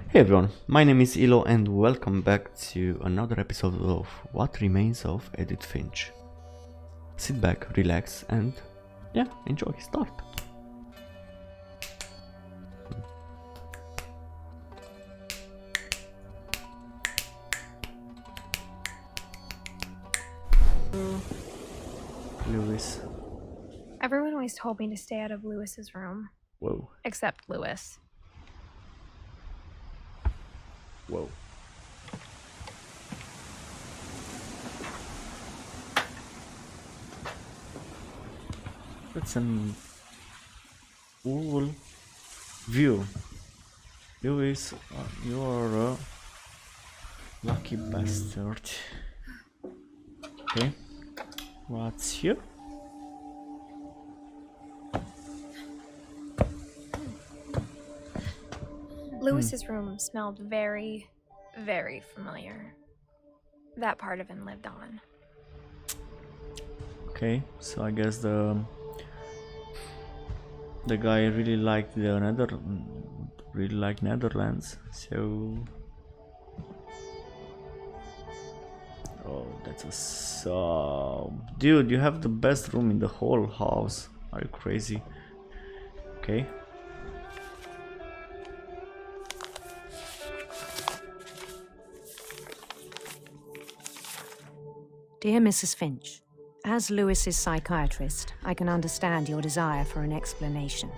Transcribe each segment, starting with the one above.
Hey everyone, my name is Ilo and welcome back to another episode of What Remains of Edith Finch. Sit back, relax and enjoy. Start. Lewis. Everyone always told me to stay out of Lewis's room. Whoa. Except Lewis. Whoa. That's an cool view. Lewis, you're a lucky bastard. Okay. What's here? Lewis's room smelled very, very familiar. That part of him lived on. Okay, so I guess the guy really liked Netherlands. So that's dude, you have the best room in the whole house. Are you crazy? Okay. Dear Mrs. Finch, as Lewis's psychiatrist, I can understand your desire for an explanation.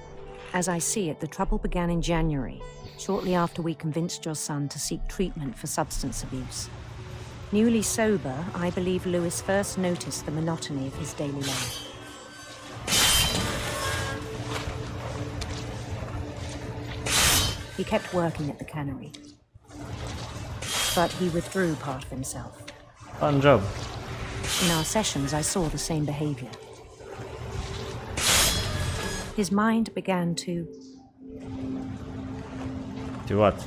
As I see it, the trouble began in January, shortly after we convinced your son to seek treatment for substance abuse. Newly sober, I believe Lewis first noticed the monotony of his daily life. He kept working at the cannery, but he withdrew part of himself. Fun job. In our sessions, I saw the same behavior. His mind began to... Do what?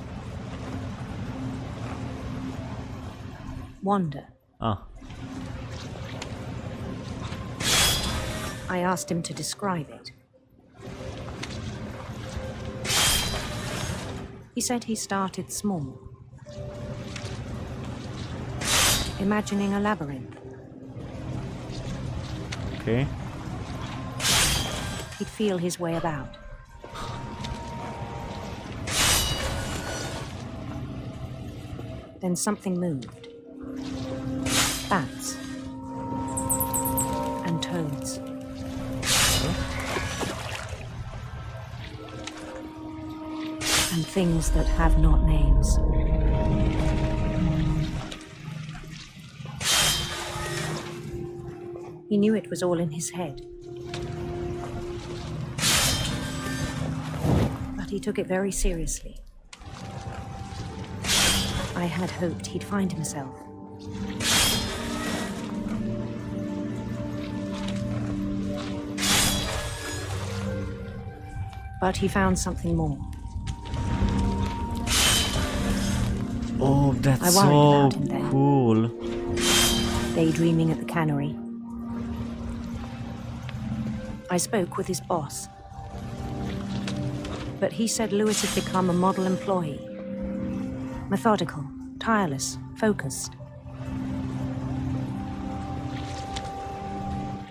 wander. Ah. I asked him to describe it. He said he started small, imagining a labyrinth. Okay. He'd feel his way about. Then something moved. Bats. And toads. And things that have not names. He knew it was all in his head. But he took it very seriously. I had hoped he'd find himself. But he found something more. Oh, that's I worried so about him then. cool. Daydreaming at the cannery. I spoke with his boss. But he said Lewis had become a model employee. Methodical, tireless, focused.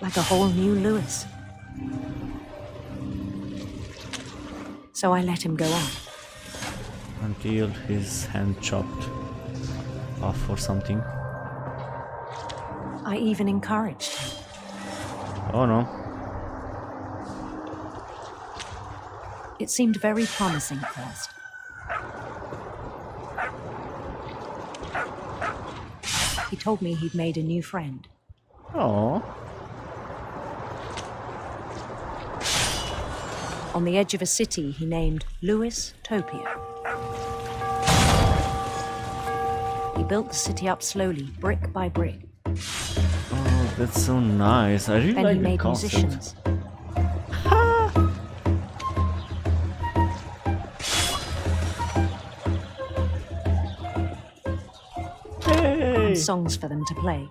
Like a whole new Lewis. So I let him go on. Until his hand chopped off or something. I even encouraged him. Oh no. It seemed very promising at first. He told me he'd made a new friend. Oh. On the edge of a city he named Lewis Topia. He built the city up slowly, brick by brick. Oh, that's so nice. I really Then like he the made concept. musicians. Hey. And songs for them to play.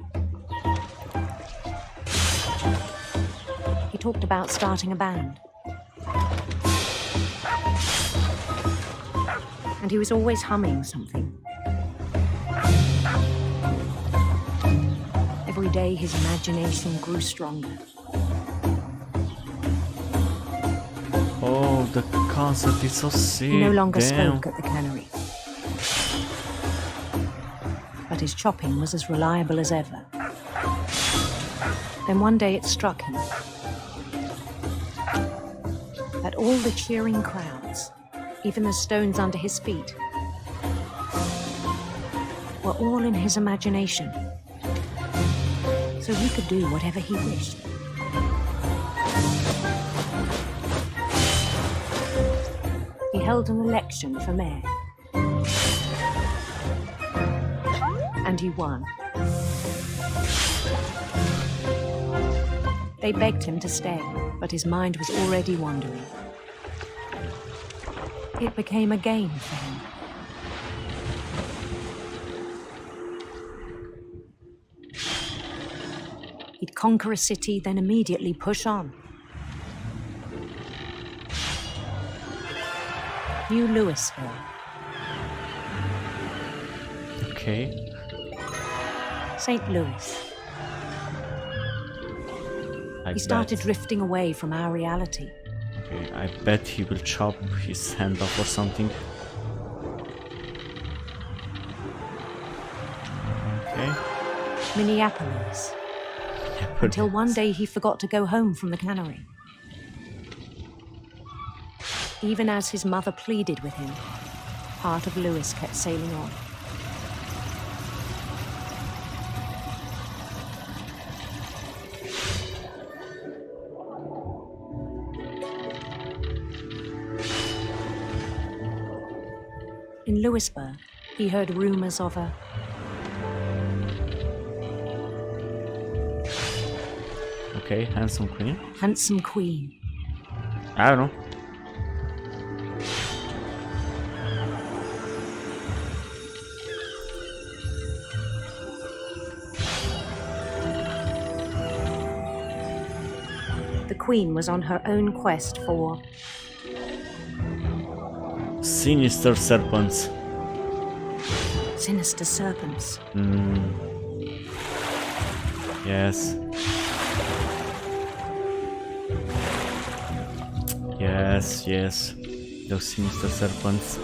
He talked about starting a band. and he was always humming something. Every day his imagination grew stronger. Oh, the concept is so sick. He no longer damn. spoke at the cannery. But his chopping was as reliable as ever. Then one day it struck him that all the cheering crowds, even the stones under his feet, were all in his imagination. So he could do whatever he wished. He held an election for mayor. And he won. They begged him to stay, but his mind was already wandering. It became a game for him. He'd conquer a city, then immediately push on. New Louisville. Okay. St. Louis. I He started bet. drifting away from our reality. Okay, I bet he will chop his hand off or something. Okay. Minneapolis. Until one day he forgot to go home from the cannery. Even as his mother pleaded with him, part of Louis kept sailing on. In Louisburg, he heard rumors of a Okay, handsome queen. handsome queen. I don't know. The queen was on her own quest for Sinister serpents. sinister serpents. Yes. Yes, yes. Those sinister serpents. He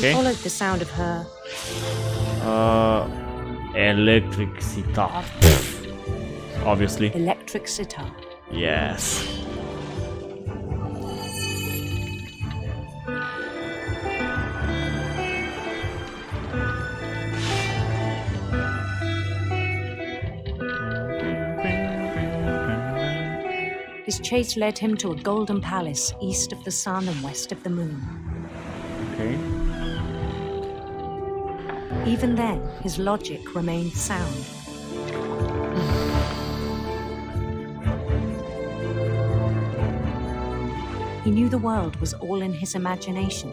Okay. followed the sound of her Electricity. Obviously. electric sitar. Yes. His chase led him to a golden palace east of the sun and west of the moon. Okay. Even then, his logic remained sound. He knew the world was all in his imagination.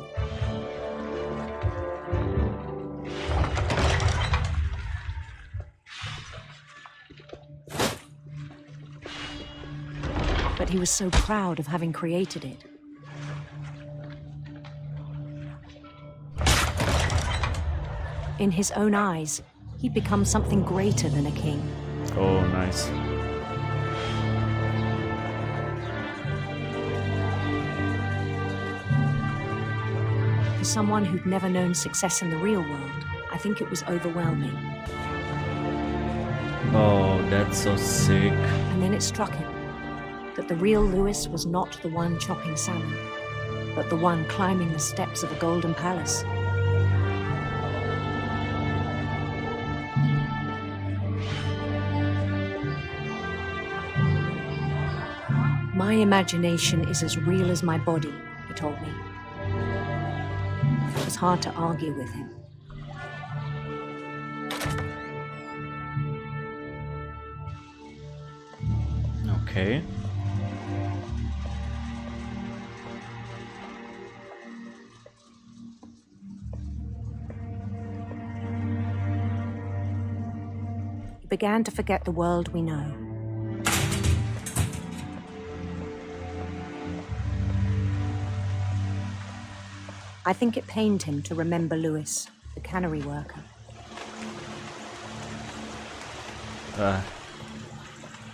But he was so proud of having created it. In his own eyes, he'd become something greater than a king. Oh, nice. For someone who'd never known success in the real world, I think it was overwhelming. Oh, that's so sick. And then it struck him that the real Louis was not the one chopping salmon, but the one climbing the steps of a golden palace. My imagination is as real as my body, he told me. It was hard to argue with him. Okay. He began to forget the world we know. I think it pained him to remember Lewis, the cannery worker.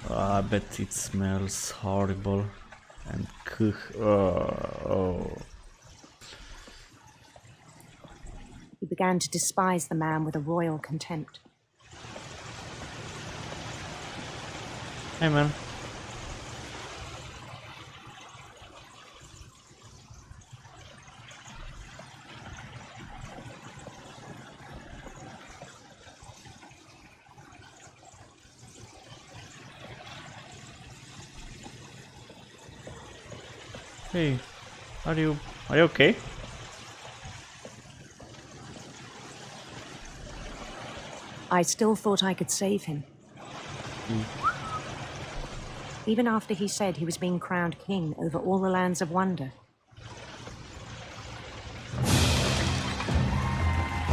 I bet it smells horrible and oh. He began to despise the man with a royal contempt. Hey man. Hey, are you okay? I still thought I could save him. Even after he said he was being crowned king over all the lands of wonder.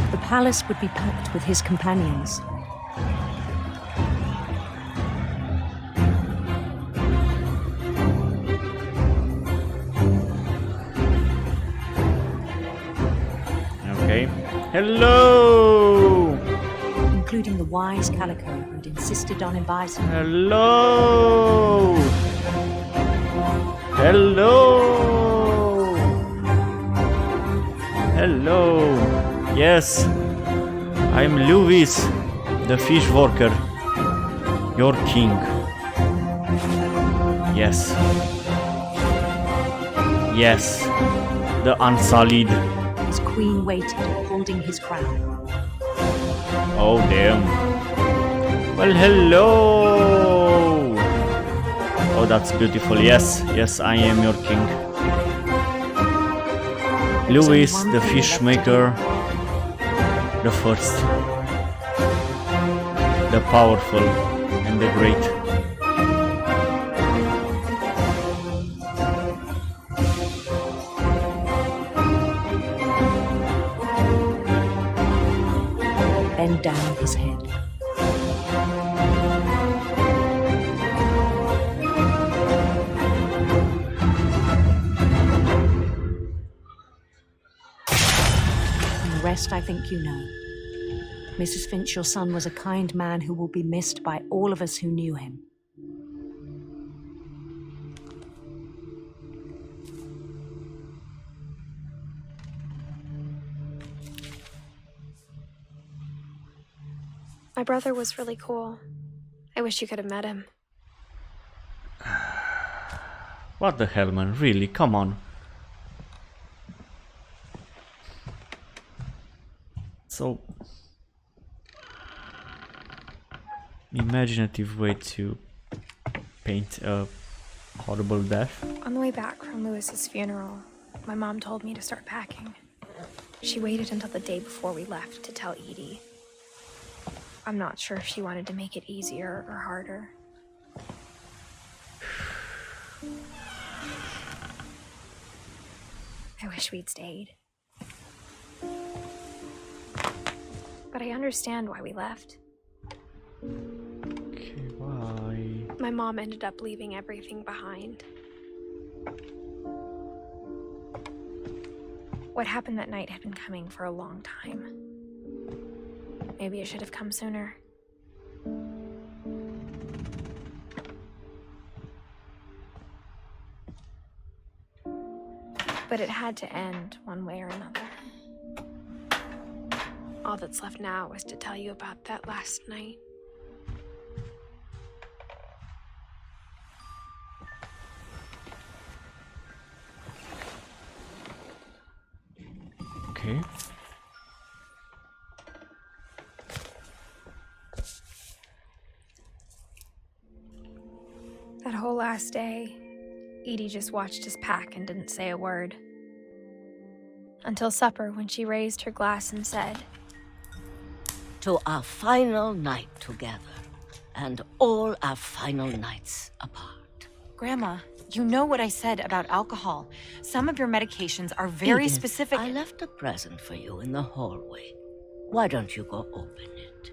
The palace would be packed with his companions. Okay. Hello! Including the wise Calico who'd insisted on inviting him. Hello! Hello! Hello! Yes, I'm Lewis, the fish worker, your king. Yes. Yes, the unsullied. His queen waited, holding his crown. Oh damn. Well, hello. Oh, that's beautiful. Yes, yes, I am your king. Lewis, the fish maker, the first, the powerful and the great. Bend down his head. And the rest I think you know. Mrs. Finch, your son was a kind man who will be missed by all of us who knew him. My brother was really cool. I wish you could have met him. What the hell, man? Really? Come on. So imaginative way to paint a horrible death. On the way back from Lewis's funeral, my mom told me to start packing. She waited until the day before we left to tell Edie. I'm not sure if she wanted to make it easier or harder. I wish we'd stayed. But I understand why we left. Okay, why? My mom ended up leaving everything behind. What happened that night had been coming for a long time. Maybe it should have come sooner. But it had to end one way or another. All that's left now is to tell you about that last night. Okay. That whole last day, Edie just watched us pack and didn't say a word. Until supper, when she raised her glass and said, "To our final night together, and all our final nights apart." Grandma, you know what I said about alcohol. Some of your medications are very Edith, specific. I left a present for you in the hallway. Why don't you go open it?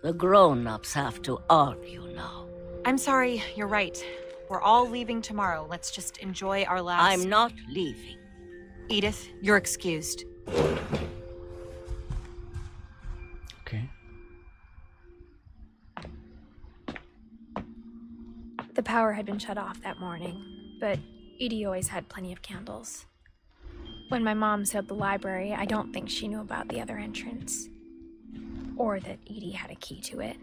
The grown-ups have to argue now. I'm sorry, you're right. We're all leaving tomorrow. Let's just enjoy our last... I'm not leaving. Edith, you're excused. Okay. The power had been shut off that morning, but Edie always had plenty of candles. When my mom sealed the library, I don't think she knew about the other entrance. Or that Edie had a key to it.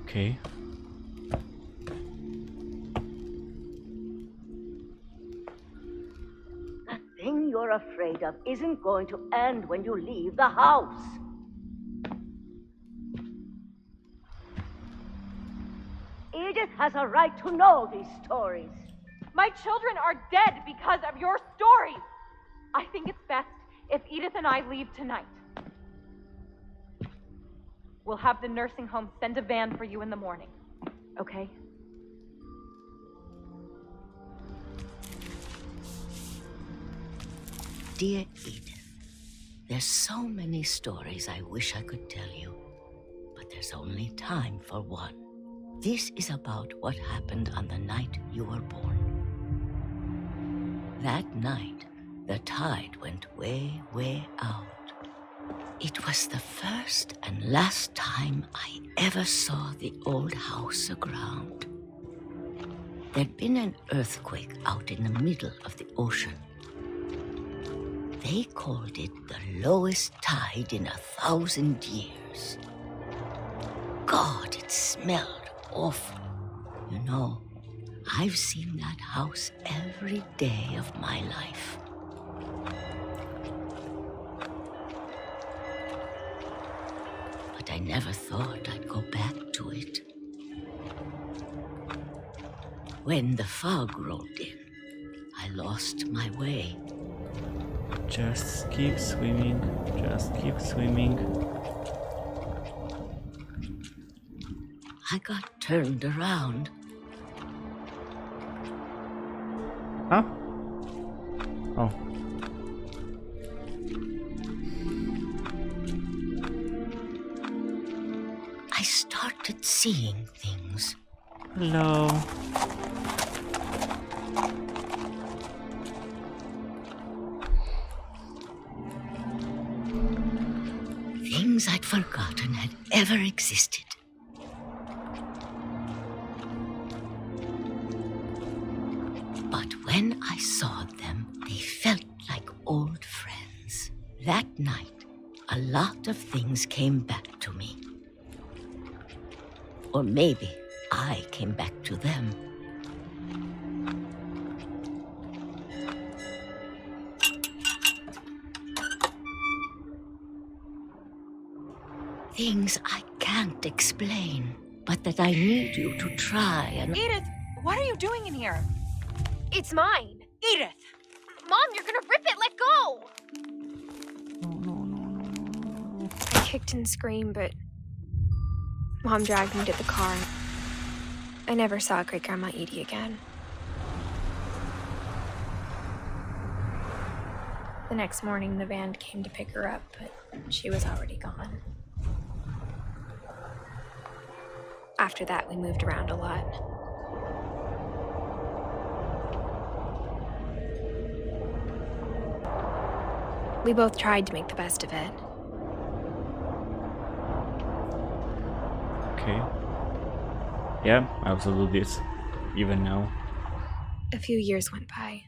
Okay. The thing you're afraid of isn't going to end when you leave the house. Edith has a right to know these stories. My children are dead because of your stories. I think it's best if Edith and I leave tonight. We'll have the nursing home send a van for you in the morning, okay? Dear Edith, there's so many stories I wish I could tell you, but there's only time for one. This is about what happened on the night you were born. That night, the tide went way, way out. It was the first and last time I ever saw the old house aground. There'd been an earthquake out in the middle of the ocean. They called it the lowest tide in 1,000 years. God, it smelled awful. You know, I've seen that house every day of my life. But I never thought I'd go back to it. When the fog rolled in, I lost my way. Just keep swimming. Just keep swimming. I got turned around. Huh? Oh. I started seeing things. Hello. Things I'd forgotten had ever existed. But when I saw them, they felt like old friends. That night, a lot of things came back to me. Or maybe I came back to them. Things I can't explain, but that I need you to try and... Edith, what are you doing in here? It's mine! Edith! Mom, you're gonna rip it! Let go! I kicked and screamed, but Mom dragged me to the car. I never saw Great-Grandma Edie again. The next morning, the van came to pick her up, but she was already gone. After that, we moved around a lot. We both tried to make the best of it. Okay. Yeah, I also do this. Even now. A few years went by.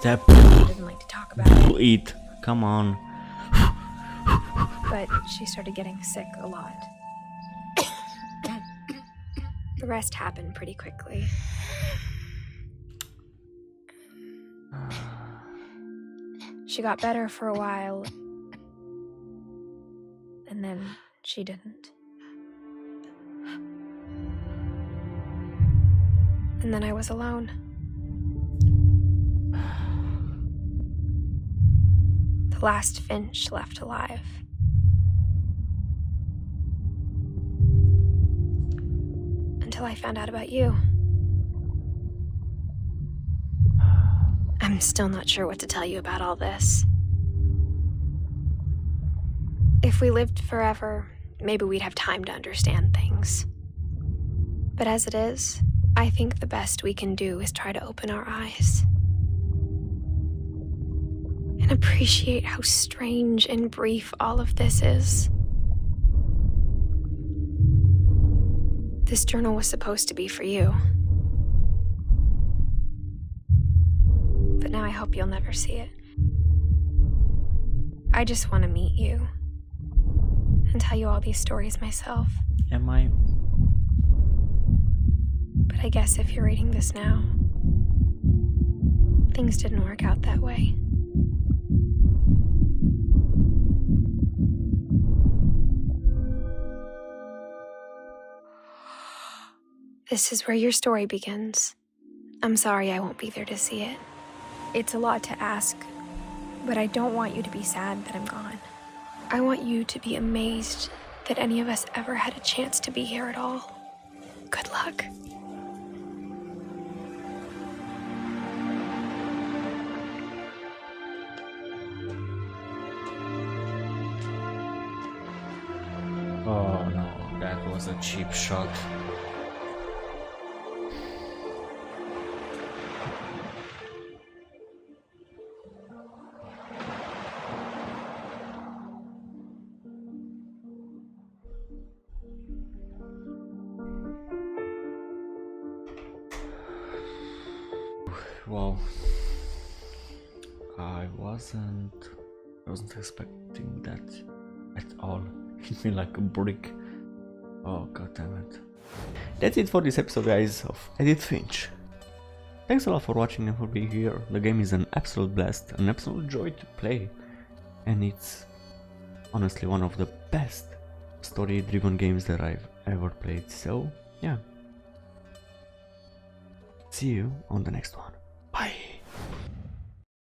That I didn't like to talk about it, eat. Come on. but she started getting sick a lot. The rest happened pretty quickly. She got better for a while, and then she didn't. And then I was alone. The last Finch left alive. Until I found out about you. I'm still not sure what to tell you about all this. If we lived forever, maybe we'd have time to understand things. But as it is, I think the best we can do is try to open our eyes. And appreciate how strange and brief all of this is. This journal was supposed to be for you. But now I hope you'll never see it. I just want to meet you and tell you all these stories myself. Am I? But I guess if you're reading this now, things didn't work out that way. This is where your story begins. I'm sorry I won't be there to see it. It's a lot to ask, but I don't want you to be sad that I'm gone. I want you to be amazed that any of us ever had a chance to be here at all. Good luck. Oh no, that was a cheap shot. Wow, I wasn't expecting that at all. Hit me like a brick. Oh god damn it. That's it for this episode, guys, of Edith Finch. Thanks a lot for watching and for being here. The game is an absolute blast, an absolute joy to play, and it's honestly one of the best story-driven games that I've ever played. So yeah, see you on the next one. Bye.